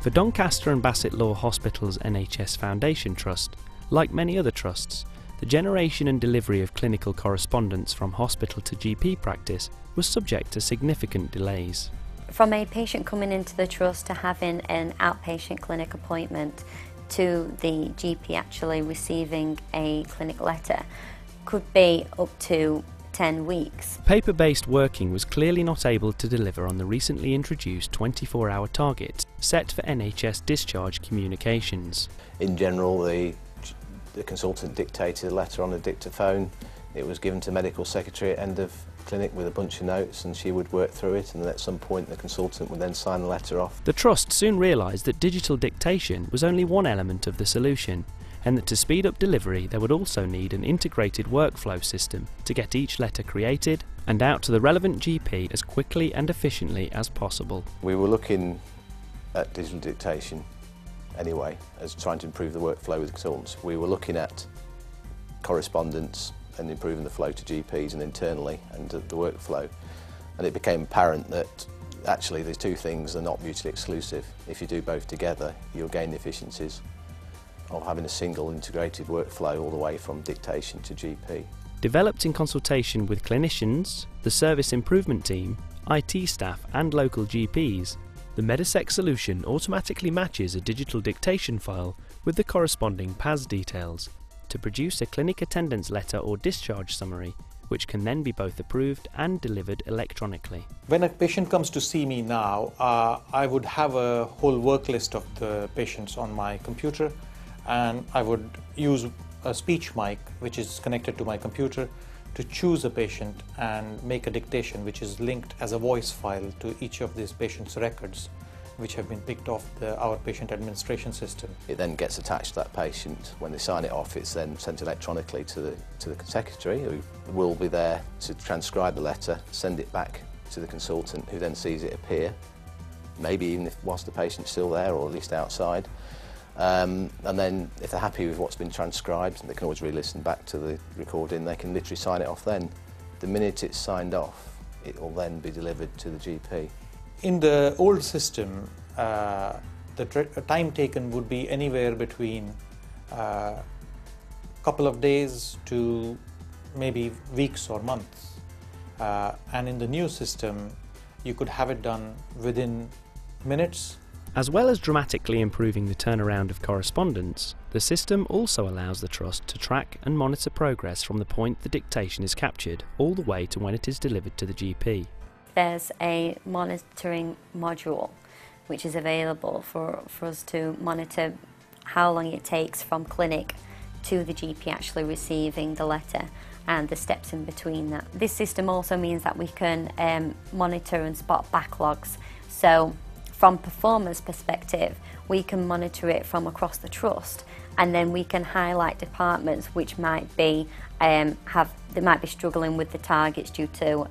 For Doncaster and Bassetlaw Hospital's NHS Foundation Trust, like many other trusts, the generation and delivery of clinical correspondence from hospital to GP practice was subject to significant delays. From a patient coming into the trust to having an outpatient clinic appointment to the GP actually receiving a clinic letter could be up to 10 weeks. Paper-based working was clearly not able to deliver on the recently introduced 24-hour target set for NHS discharge communications. In general, the consultant dictated a letter on a dictaphone. It was given to medical secretary at end of clinic with a bunch of notes, and she would work through it, and at some point the consultant would then sign the letter off. The Trust soon realised that digital dictation was only one element of the solution, and that to speed up delivery they would also need an integrated workflow system to get each letter created and out to the relevant GP as quickly and efficiently as possible. We were looking at digital dictation anyway as trying to improve the workflow with consultants. We were looking at correspondence and improving the flow to GPs and internally and the workflow, and it became apparent that actually these two things are not mutually exclusive. If you do both together, you'll gain the efficiencies of having a single integrated workflow all the way from dictation to GP. Developed in consultation with clinicians, the service improvement team, IT staff and local GPs, the Medisec solution automatically matches a digital dictation file with the corresponding PAS details to produce a clinic attendance letter or discharge summary, which can then be both approved and delivered electronically. When a patient comes to see me now, I would have a whole work list of the patients on my computer, and I would use a speech mic which is connected to my computer to choose a patient and make a dictation which is linked as a voice file to each of these patients' records which have been picked off our patient administration system. It then gets attached to that patient. When they sign it off, it's then sent electronically to the secretary, who will be there to transcribe the letter, send it back to the consultant, who then sees it appear, maybe even whilst the patient's still there or at least outside. And then if they're happy with what's been transcribed, they can always re-listen back to the recording. They can literally sign it off then. The minute it's signed off, it will then be delivered to the GP. In the old system, the time taken would be anywhere between a couple of days to maybe weeks or months. And in the new system, you could have it done within minutes. As well as dramatically improving the turnaround of correspondence, the system also allows the Trust to track and monitor progress from the point the dictation is captured all the way to when it is delivered to the GP. There's a monitoring module which is available for us to monitor how long it takes from clinic to the GP actually receiving the letter and the steps in between that. This system also means that we can monitor and spot backlogs. So from performance perspective, we can monitor it from across the trust, and then we can highlight departments which might be they might be struggling with the targets due to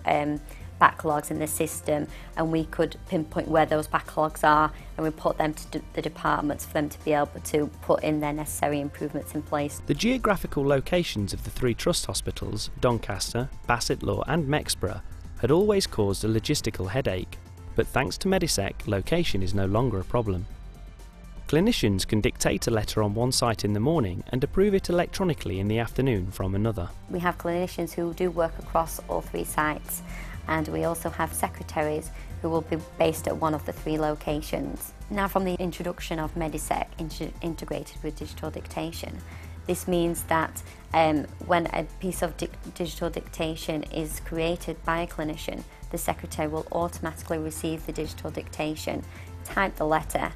backlogs in the system, and we could pinpoint where those backlogs are and report them to the departments for them to be able to put in their necessary improvements in place. The geographical locations of the three trust hospitals, Doncaster, Bassetlaw and Mexborough, had always caused a logistical headache, but thanks to Medisec, location is no longer a problem. Clinicians can dictate a letter on one site in the morning and approve it electronically in the afternoon from another. We have clinicians who do work across all three sites, and we also have secretaries who will be based at one of the three locations. Now, from the introduction of Medisec integrated with digital dictation, this means that when a piece of digital dictation is created by a clinician, the secretary will automatically receive the digital dictation, type the letter,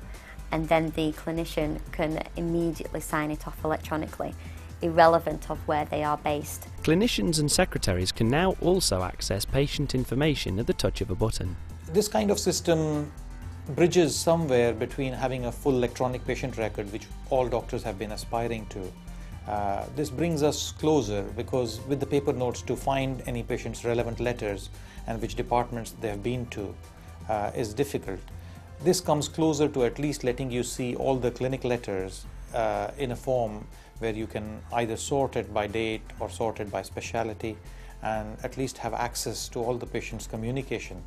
and then the clinician can immediately sign it off electronically, irrelevant of where they are based. Clinicians and secretaries can now also access patient information at the touch of a button. This kind of system bridges somewhere between having a full electronic patient record, which all doctors have been aspiring to. This brings us closer, because with the paper notes, to find any patient's relevant letters and which departments they have been to is difficult. This comes closer to at least letting you see all the clinic letters in a form where you can either sort it by date or sort it by speciality, and at least have access to all the patient's communication.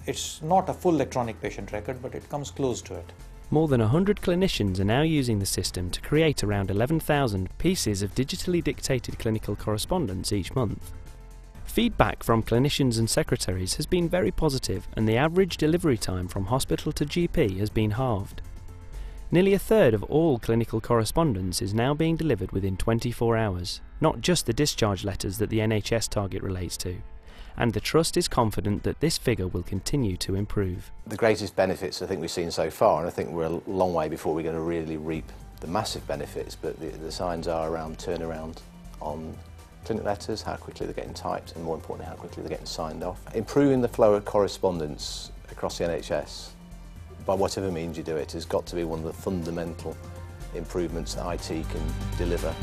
It's not a full electronic patient record, but it comes close to it. More than 100 clinicians are now using the system to create around 11,000 pieces of digitally dictated clinical correspondence each month. Feedback from clinicians and secretaries has been very positive, and the average delivery time from hospital to GP has been halved. Nearly a third of all clinical correspondence is now being delivered within 24 hours, not just the discharge letters that the NHS target relates to, and the Trust is confident that this figure will continue to improve. The greatest benefits I think we've seen so far, and I think we're a long way before we're going to really reap the massive benefits, but the signs are around turnaround on clinic letters, how quickly they're getting typed, and more importantly, how quickly they're getting signed off. Improving the flow of correspondence across the NHS, by whatever means you do it, has got to be one of the fundamental improvements that IT can deliver.